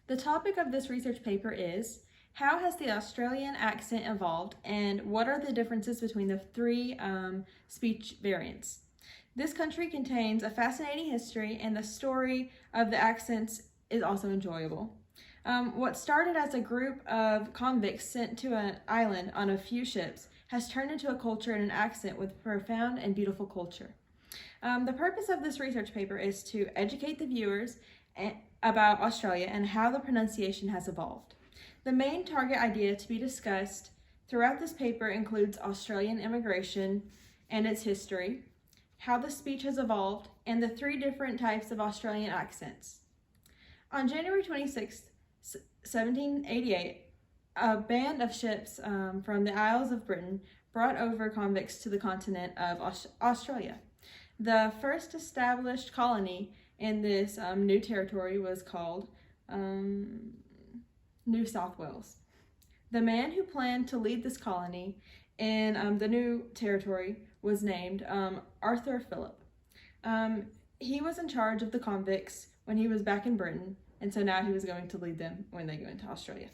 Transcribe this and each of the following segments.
The topic of this research paper is, how has the Australian accent evolved and what are the differences between the three speech variants? This country contains a fascinating history and the story of the accents is also enjoyable. What started as a group of convicts sent to an island on a few ships has turned into a culture and an accent with profound and beautiful culture. The purpose of this research paper is to educate the viewers about Australia and how the pronunciation has evolved. The main target idea to be discussed throughout this paper includes Australian immigration and its history, how the speech has evolved, and the three different types of Australian accents. On January 26, 1788, a band of ships from the Isles of Britain brought over convicts to the continent of Australia. The first established colony in this new territory was called New South Wales. The man who planned to lead this colony in the new territory was named Arthur Phillip. He was in charge of the convicts when he was back in Britain, and so now he was going to lead them when they go into Australia.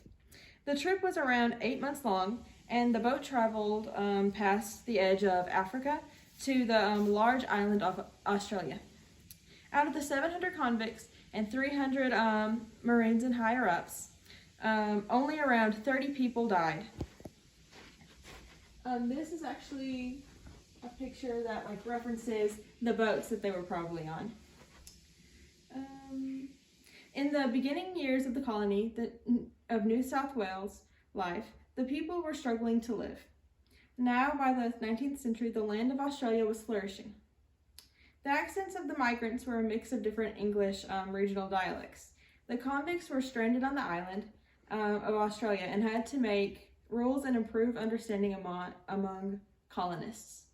The trip was around 8 months long, and the boat traveled past the edge of Africa to the large island of Australia. Out of the 700 convicts and 300 Marines and higher-ups, only around 30 people died. This is actually a picture that references the boats that they were probably on. In the beginning years of the colony of New South Wales life, the people were struggling to live. Now, by the 19th century, the land of Australia was flourishing. The accents of the migrants were a mix of different English regional dialects. The convicts were stranded on the island of Australia and had to make rules and improve understanding among colonists.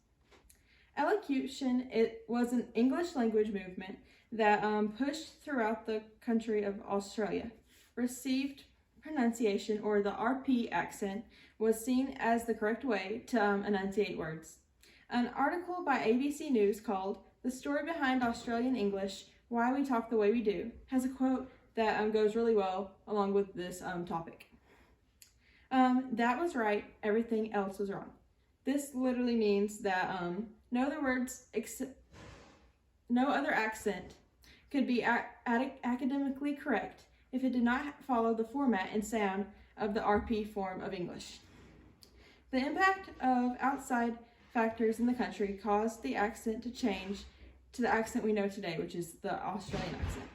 Elocution, it was an English language movement that pushed throughout the country of Australia. Received pronunciation, or the RP accent, was seen as the correct way to enunciate words. An article by ABC News called "The Story Behind Australian English, Why We Talk the Way We Do" has a quote that goes really well along with this topic. That was right, everything else was wrong. This literally means that no other accent could be academically correct if it did not follow the format and sound of the RP form of English. The impact of outside factors in the country caused the accent to change to the accent we know today, which is the Australian accent.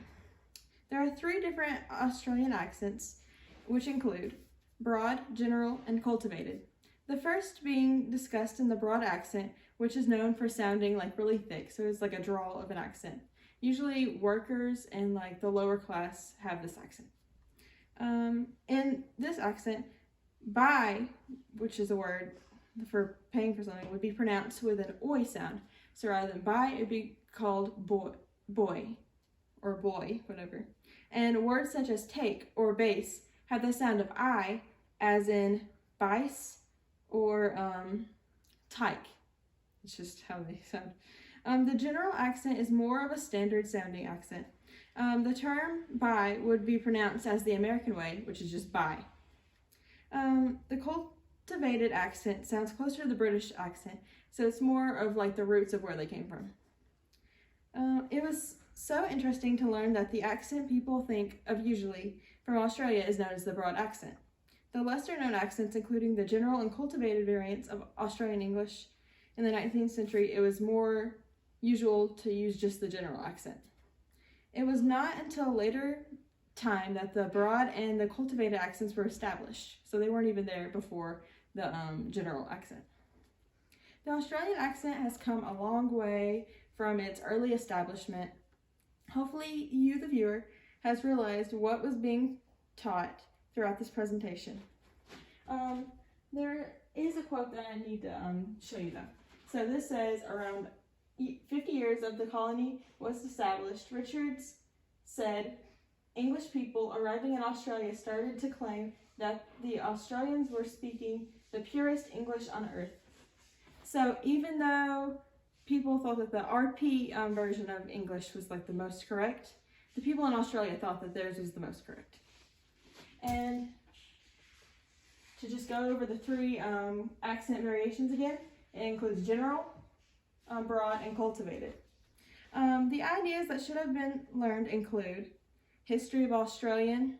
There are three different Australian accents, which include broad, general, and cultivated. The first being discussed in the broad accent, which is known for sounding really thick, so it's like a drawl of an accent. Usually workers and the lower class have this accent. In this accent, buy, which is a word for paying for something, would be pronounced with an oi sound. So rather than buy, it would be called boy, or boy, whatever. And words such as take or base have the sound of I, as in bice or tyke. It's just how they sound. The general accent is more of a standard sounding accent. The term by would be pronounced as the American way, which is just by. The cultivated accent sounds closer to the British accent, so it's more of the roots of where they came from. It was so interesting to learn that the accent people think of usually from Australia is known as the broad accent. The lesser known accents, including the general and cultivated variants of Australian English, in the 19th century, it was more usual to use just the general accent. It was not until a later time that the broad and the cultivated accents were established, so they weren't even there before the general accent. The Australian accent has come a long way from its early establishment. Hopefully you, the viewer, has realized what was being taught throughout this presentation. There is a quote that I need to show you though. So this says, around 50 years of the colony was established, Richards said, English people arriving in Australia started to claim that the Australians were speaking the purest English on earth. So even though people thought that the RP version of English was the most correct, the people in Australia thought that theirs was the most correct. And to just go over the three accent variations again, it includes general, broad, and cultivated. The ideas that should have been learned include history of Australian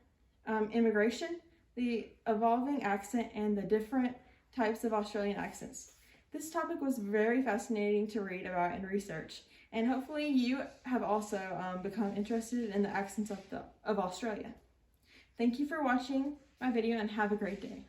immigration, the evolving accent, and the different types of Australian accents. This topic was very fascinating to read about and research, and hopefully you have also become interested in the accents of Australia. Thank you for watching my video and have a great day.